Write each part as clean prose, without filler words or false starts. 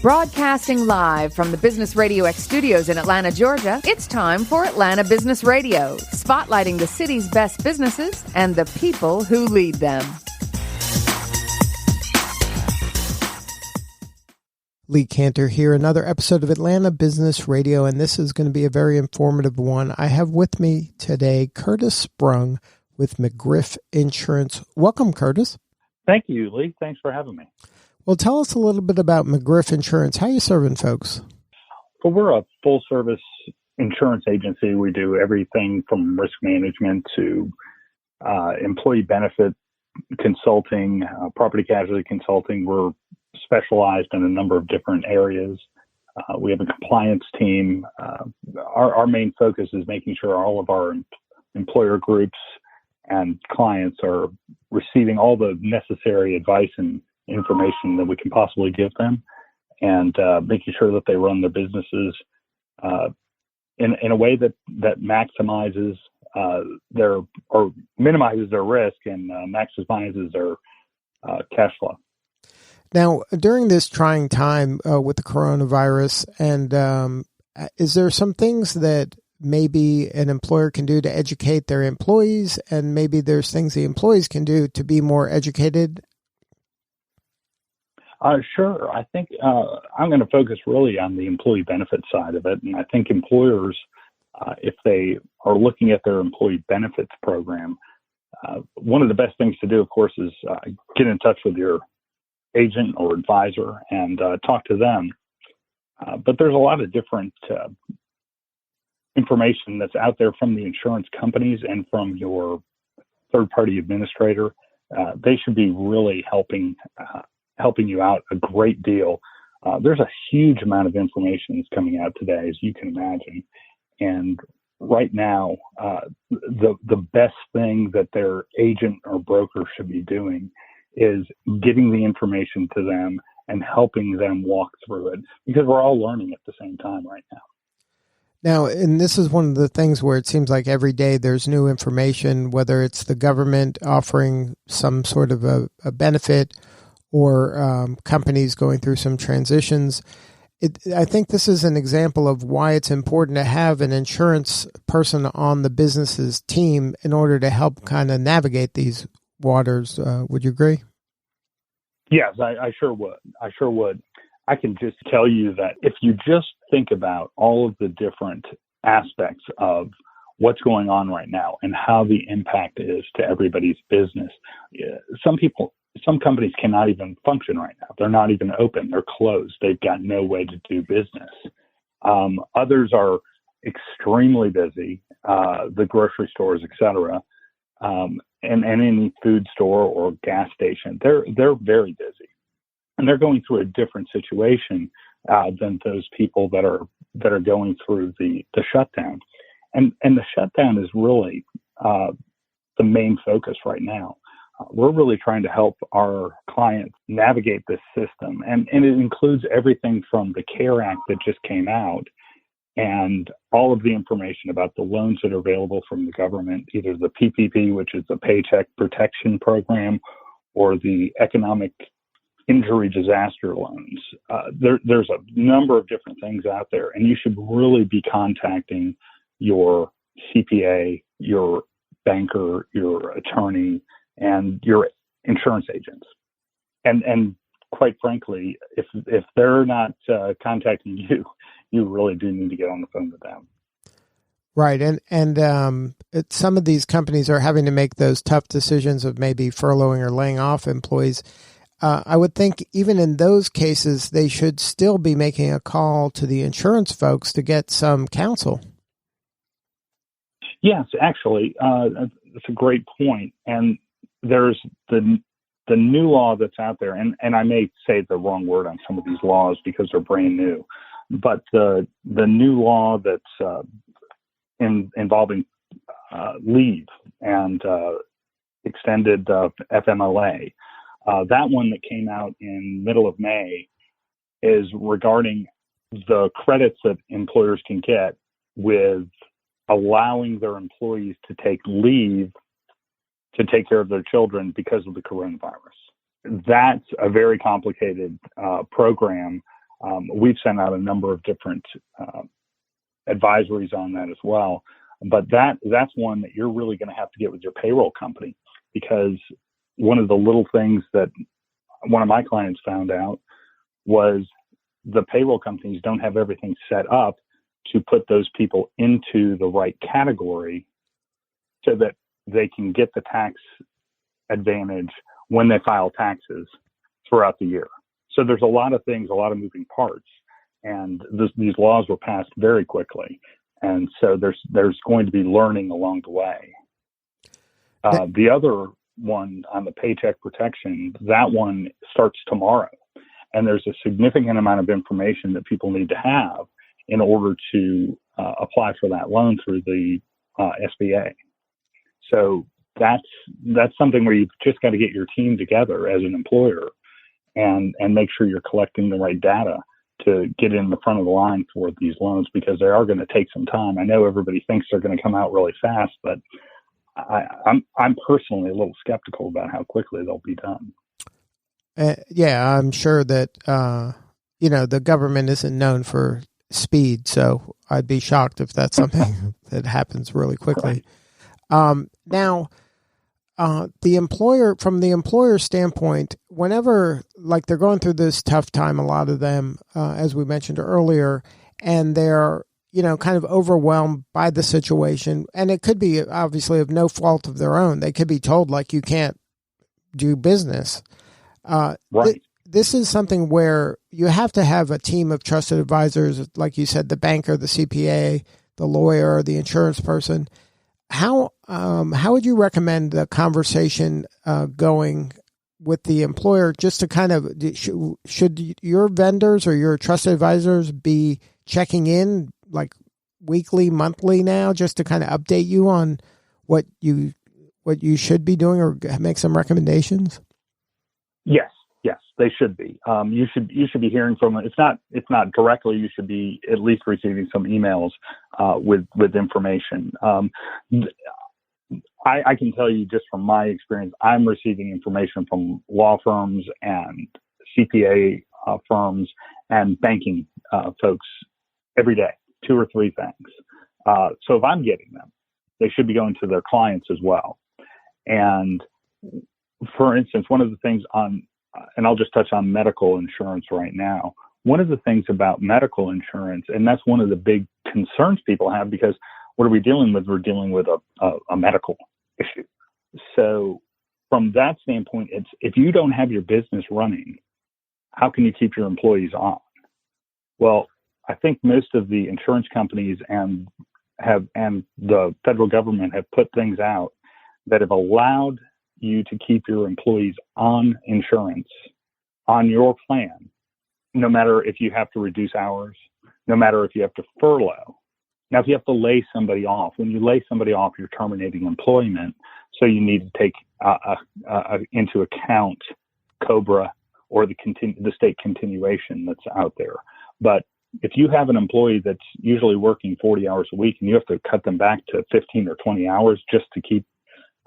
Broadcasting live from the Business Radio X studios in Atlanta, Georgia, it's time for Atlanta Business Radio, spotlighting the city's best businesses and the people who lead them. Lee Cantor here, another episode of Atlanta Business Radio, and this is going to be a very informative one. I have with me today Curtis Sprung with McGriff Insurance. Welcome, Curtis. Thank you, Lee. Thanks for having me. Well, tell us a little bit about McGriff Insurance. How are you serving folks? Well, we're a full-service insurance agency. We do everything from risk management to employee benefit consulting, property casualty consulting. We're specialized in a number of different areas. We have a compliance team. Our main focus is making sure all of our employer groups and clients are receiving all the necessary advice and information that we can possibly give them, and making sure that they run their businesses in a way that maximizes or minimizes their risk and maximizes their cash flow. Now, during this trying time with the coronavirus, and is there some things that maybe an employer can do to educate their employees, and maybe there's things the employees can do to be more educated? Sure. I think I'm going to focus really on the employee benefit side of it. And I think employers, if they are looking at their employee benefits program, one of the best things to do, of course, is get in touch with your agent or advisor and talk to them. But there's a lot of different information that's out there from the insurance companies and from your third-party administrator. They should be really helping you out a great deal. There's a huge amount of information that's coming out today, as you can imagine. And right now, the best thing that their agent or broker should be doing is getting the information to them and helping them walk through it, because we're all learning at the same time right now. Now, and this is one of the things where it seems like every day there's new information, whether it's the government offering some sort of a benefit or companies going through some transitions. I think this is an example of why it's important to have an insurance person on the business's team in order to help kind of navigate these waters. Would you agree? Yes, I sure would. I can just tell you that if you just think about all of the different aspects of what's going on right now and how the impact is to everybody's business, some companies cannot even function right now. They're not even open. They're closed. They've got no way to do business. Others are extremely busy, the grocery stores, et cetera, and any food store or gas station. They're very busy, and they're going through a different situation than those people that are going through the shutdown. And the shutdown is really the main focus right now. We're really trying to help our clients navigate this system. And it includes everything from the CARE Act that just came out and all of the information about the loans that are available from the government, either the PPP, which is the Paycheck Protection Program, or the Economic Injury Disaster Loans. There's a number of different things out there, and you should really be contacting your CPA, your banker, your attorney, and your insurance agents. And quite frankly, if they're not contacting you, you really do need to get on the phone with them. Right. And some of these companies are having to make those tough decisions of maybe furloughing or laying off employees. I would think even in those cases, they should still be making a call to the insurance folks to get some counsel. Yes, actually, that's a great point. And there's the new law that's out there, and I may say the wrong word on some of these laws because they're brand new, but the new law that's involving leave and extended FMLA, that one that came out in middle of May is regarding the credits that employers can get with allowing their employees to take leave to take care of their children because of the coronavirus. That's a very complicated program We've sent out a number of different advisories on that as well. But that's one that you're really going to have to get with your payroll company, because one of the little things that one of my clients found out was the payroll companies don't have everything set up to put those people into the right category so that they can get the tax advantage when they file taxes throughout the year. So there's a lot of things, a lot of moving parts, and these laws were passed very quickly. And so there's going to be learning along the way. The other one on the paycheck protection, that one starts tomorrow. And there's a significant amount of information that people need to have in order to apply for that loan through the SBA. So that's something where you've just got to get your team together as an employer and make sure you're collecting the right data to get in the front of the line for these loans, because they are going to take some time. I know everybody thinks they're going to come out really fast, but I'm personally a little skeptical about how quickly they'll be done. Yeah, I'm sure that, the government isn't known for speed, so I'd be shocked if that's something that happens really quickly. Right. Now, from the employer standpoint, whenever like they're going through this tough time, a lot of them, as we mentioned earlier, and they're, kind of overwhelmed by the situation, and it could be obviously of no fault of their own. They could be told like, you can't do business. Right. This is something where you have to have a team of trusted advisors, like you said, the banker, the CPA, the lawyer, the insurance person. How would you recommend the conversation going with the employer, just to kind of, should your vendors or your trusted advisors be checking in like weekly, monthly now, just to kind of update you on what you should be doing or make some recommendations? Yes, they should be. You should be hearing from them. It's not directly. You should be at least receiving some emails with information. I can tell you just from my experience, I'm receiving information from law firms and CPA firms and banking folks every day, 2 or 3 things. So if I'm getting them, they should be going to their clients as well. And for instance, one of the things and I'll just touch on medical insurance right now. One of the things about medical insurance, and that's one of the big concerns people have, because what are we dealing with? We're dealing with a medical issue. So from that standpoint, it's, if you don't have your business running, how can you keep your employees on? Well, I think most of the insurance companies and the federal government have put things out that have allowed you to keep your employees on insurance, on your plan, no matter if you have to reduce hours, no matter if you have to furlough. Now, if you have to lay somebody off, when you lay somebody off, you're terminating employment. So you need to take into account COBRA or the state continuation that's out there. But if you have an employee that's usually working 40 hours a week and you have to cut them back to 15 or 20 hours just to keep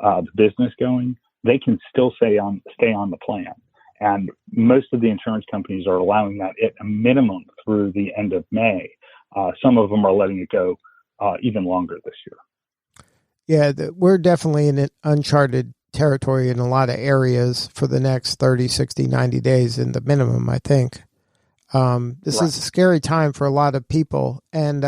the business going, they can still stay on the plan. And most of the insurance companies are allowing that at a minimum through the end of May. Some of them are letting it go even longer this year. Yeah, we're definitely in an uncharted territory in a lot of areas for the next 30, 60, 90 days in the minimum, I think. This is a scary time for a lot of people. And,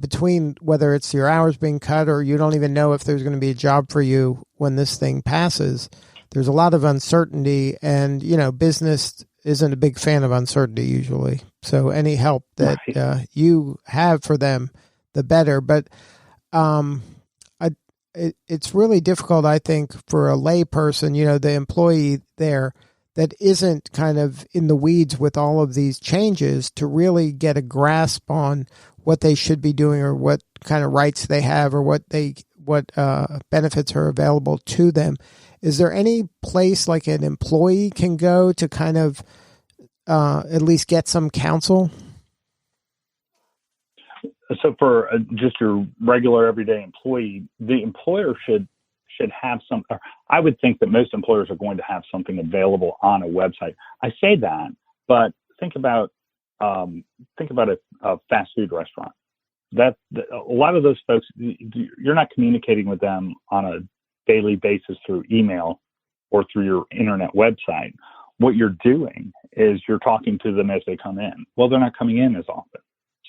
between whether it's your hours being cut or you don't even know if there's going to be a job for you when this thing passes, there's a lot of uncertainty. And, business isn't a big fan of uncertainty usually. So any help that you have for them, the better. But it's really difficult, I think, for a lay person, the employee there that isn't kind of in the weeds with all of these changes, to really get a grasp on what they should be doing or what kind of rights they have or what benefits are available to them. Is there any place like an employee can go to kind of at least get some counsel? So for just your regular everyday employee, the employer should have some. I would think that most employers are going to have something available on a website. I say that, but think about think about a fast food restaurant. A lot of those folks, you're not communicating with them on a daily basis through email or through your internet website. What you're doing is you're talking to them as they come in. Well, they're not coming in as often.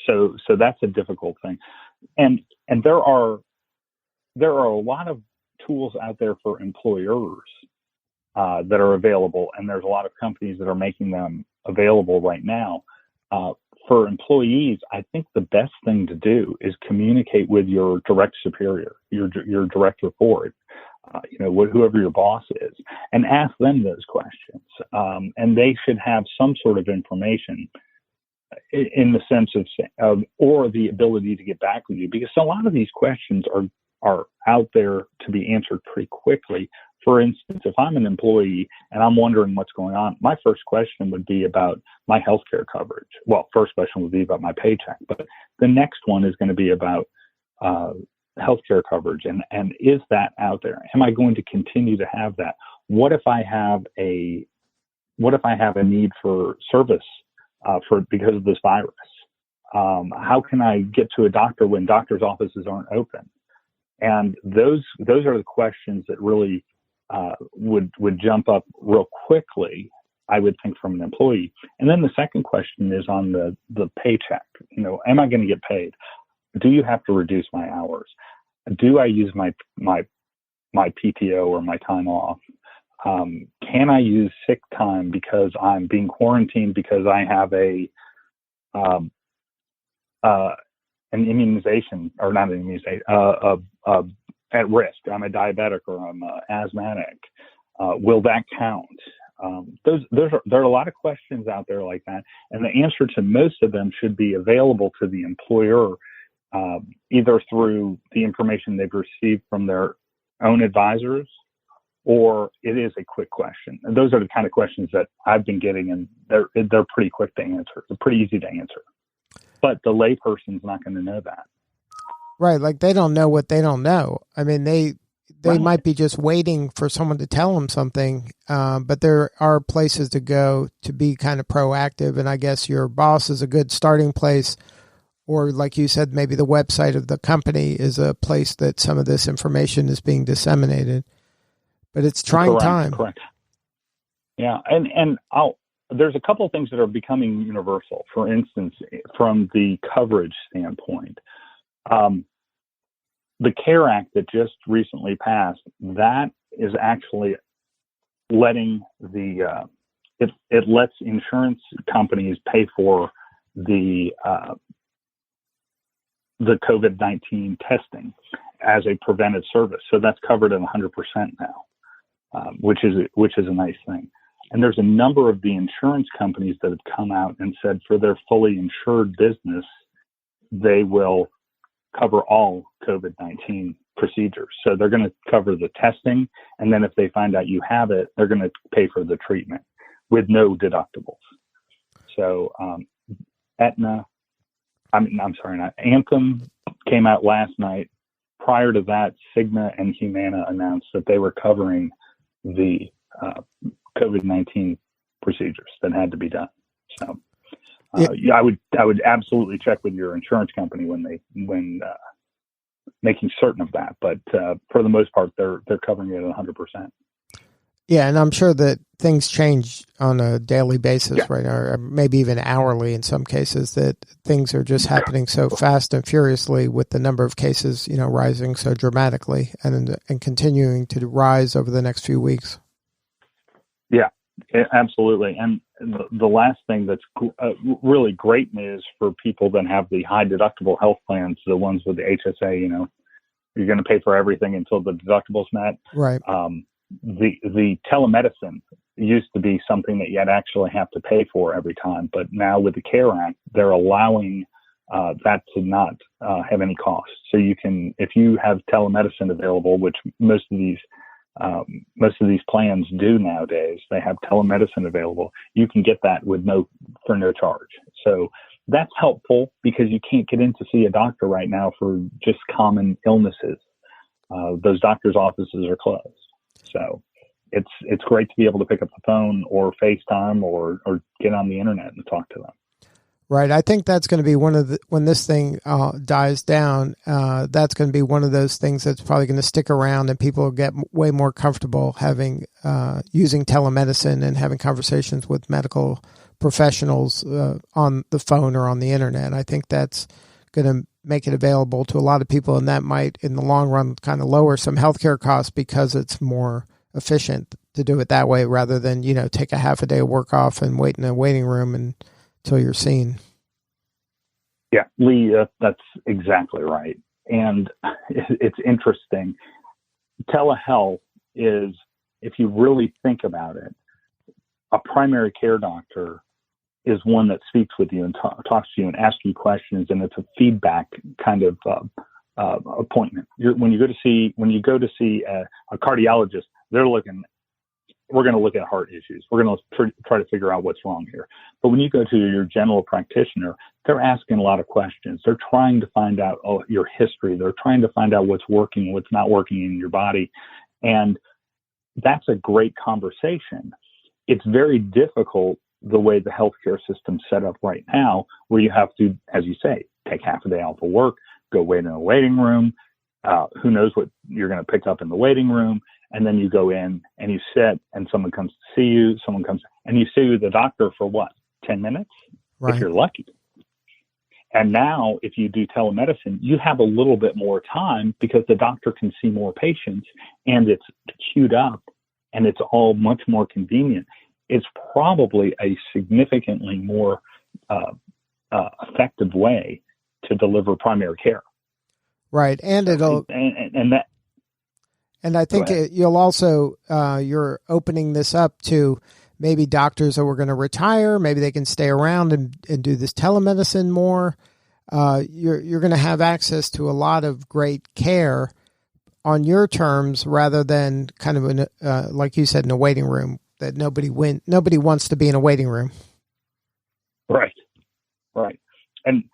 So that's a difficult thing. And there are a lot of tools out there for employers that are available, and there's a lot of companies that are making them available right now. For employees, I think the best thing to do is communicate with your direct superior, your direct report, whoever your boss is, and ask them those questions. And they should have some sort of information in the sense of or the ability to get back with you, because a lot of these questions are out there to be answered pretty quickly. For instance, if I'm an employee and I'm wondering what's going on, my first question would be about my healthcare coverage. Well, first question would be about my paycheck, but the next one is going to be about healthcare coverage, and is that out there? Am I going to continue to have that? What if I have a need for service because of this virus? How can I get to a doctor when doctor's offices aren't open? And those are the questions that really would jump up real quickly, I would think, from an employee. And then the second question is on the paycheck. Am I going to get paid? Do you have to reduce my hours? Do I use my PTO or my time off? Can I use sick time because I'm being quarantined because I have an immunization, or not an immunization, at risk. I'm a diabetic or I'm asthmatic. Will that count? There are a lot of questions out there like that, and the answer to most of them should be available to the employer, either through the information they've received from their own advisors, or it is a quick question. And those are the kind of questions that I've been getting, and they're pretty quick to answer. They're pretty easy to answer. But the layperson's not going to know that. Right, like they don't know what they don't know. I mean, they Right. might be just waiting for someone to tell them something, but there are places to go to be kind of proactive, and I guess your boss is a good starting place, or like you said, maybe the website of the company is a place that some of this information is being disseminated. But it's trying time. Correct. Yeah, and there's a couple of things that are becoming universal. For instance, from the coverage standpoint, the CARE Act that just recently passed, that is actually letting it lets insurance companies pay for the COVID-19 testing as a preventive service. So that's covered at 100% now, which is a nice thing. And there's a number of the insurance companies that have come out and said for their fully insured business, they will cover all COVID-19 procedures. So they're going to cover the testing, and then if they find out you have it, they're going to pay for the treatment with no deductibles. So Anthem came out last night. Prior to that, Cigna and Humana announced that they were covering the COVID-19 procedures that had to be done. So I would absolutely check with your insurance company when making certain of that. But for the most part, they're covering it at 100%. Yeah, and I'm sure that things change on a daily basis, yeah, right? Or maybe even hourly in some cases, that things are just happening so fast and furiously with the number of cases, rising so dramatically and continuing to rise over the next few weeks. Yeah, absolutely. And the last thing that's really great news for people that have the high deductible health plans, the ones with the HSA, you're going to pay for everything until the deductible's met. Right. The telemedicine used to be something that you'd actually have to pay for every time, but now with the CARE Act, they're allowing that to not have any cost. So you can, if you have telemedicine available, which most of these plans do nowadays, they have telemedicine available. You can get that for no charge. So that's helpful because you can't get in to see a doctor right now for just common illnesses. Those doctors' offices are closed. So it's great to be able to pick up the phone or FaceTime or get on the internet and talk to them. Right. I think that's going to be when this thing dies down, that's going to be one of those things that's probably going to stick around, and people will get way more comfortable using telemedicine and having conversations with medical professionals on the phone or on the internet. I think that's going to make it available to a lot of people, and that might, in the long run, kind of lower some healthcare costs because it's more efficient to do it that way rather than, take a half a day of work off and wait in a waiting room until you're seen. Yeah, Lee, that's exactly right. And it's interesting. Telehealth is, if you really think about it, a primary care doctor is one that speaks with you and talks to you and asks you questions, and it's a feedback kind of appointment. When you go to see a cardiologist, we're going to look at heart issues. We're going to try to figure out what's wrong here. But when you go to your general practitioner, they're asking a lot of questions. They're trying to find out your history. They're trying to find out what's working, what's not working in your body. And that's a great conversation. It's very difficult the way the healthcare system's set up right now, where you have to, as you say, take half a day off of work, go wait in a waiting room. Who knows what you're going to pick up in the waiting room. And then you go in and you sit and someone comes to see you. Someone comes and you see the doctor for what? 10 minutes? Right. If you're lucky. And now if you do telemedicine, you have a little bit more time because the doctor can see more patients and it's queued up and it's all much more convenient. It's probably a significantly more effective way to deliver primary care. Right. And it'll, and I think you'll also, you're opening this up to maybe doctors that were going to retire. Maybe they can stay around and do this telemedicine more. You're going to have access to a lot of great care on your terms rather than kind of, like you said, in a waiting room that nobody wants to be in a waiting room. Right. And,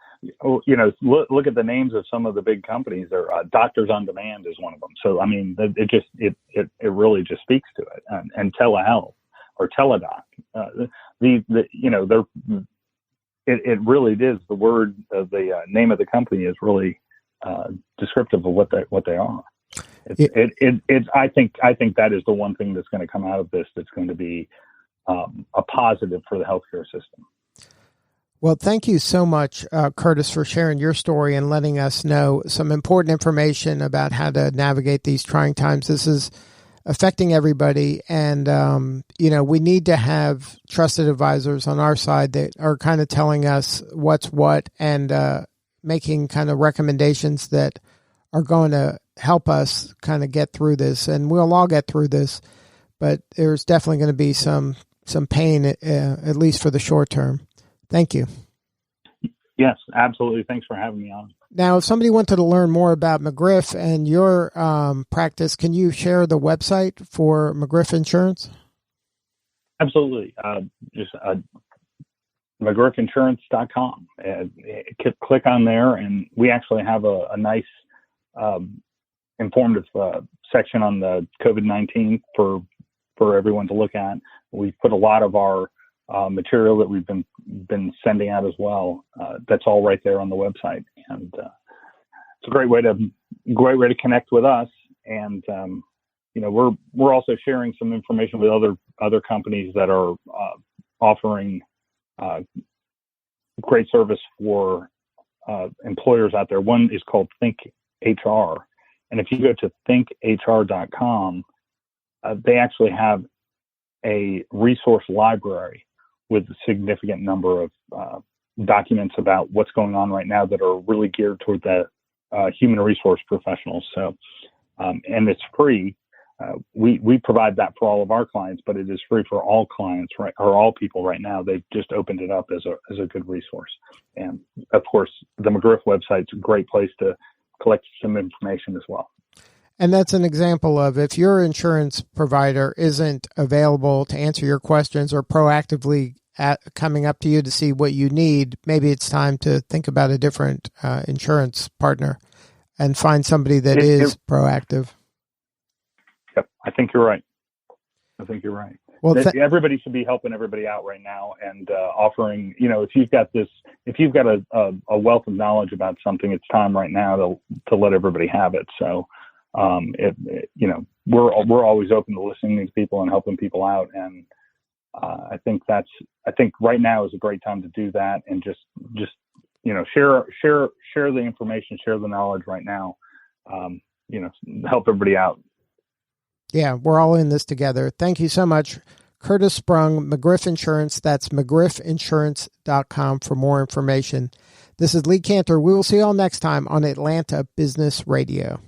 look at the names of some of the big companies. There, Doctors on Demand is one of them. So, I mean, it really just speaks to it. And telehealth or teledoc, it really is the word of the name of the company is really descriptive of what they are. I think that is the one thing that's going to come out of this that's going to be a positive for the healthcare system. Well, thank you so much, Curtis, for sharing your story and letting us know some important information about how to navigate these trying times. This is affecting everybody, and we need to have trusted advisors on our side that are kind of telling us what's what and making kind of recommendations that are going to help us kind of get through this. And we'll all get through this, but there's definitely going to be some pain, at least for the short term. Thank you. Yes, absolutely. Thanks for having me on. Now, if somebody wanted to learn more about McGriff and your practice, can you share the website for McGriff Insurance? Absolutely. Just McGriffInsurance.com. Click on there, and we actually have a nice informative section on the COVID-19 for everyone to look at. We put a lot of our material that we've been sending out as well. That's all right there on the website, and it's a great way to connect with us. And we're also sharing some information with other companies that are offering great service for employers out there. One is called Think HR, and if you go to thinkhr.com, they actually have a resource library with a significant number of documents about what's going on right now that are really geared toward the human resource professionals. So, and it's free. We provide that for all of our clients, but it is free for all clients, right, or all people right now. They've just opened it up as a good resource. And of course, the McGriff website's a great place to collect some information as well. And that's an example of if your insurance provider isn't available to answer your questions or proactively coming up to you to see what you need, maybe it's time to think about a different insurance partner and find somebody that is proactive. Yep, I think you're right. Well, everybody should be helping everybody out right now and offering, if you've got a wealth of knowledge about something, it's time right now to let everybody have it. So, we're always open to listening to these people and helping people out. And I think right now is a great time to do that and just share the information, share the knowledge right now. Help everybody out. Yeah, we're all in this together. Thank you so much, Curtis Sprung, McGriff Insurance. That's McGriffInsurance.com for more information. This is Lee Cantor. We will see you all next time on Atlanta Business Radio.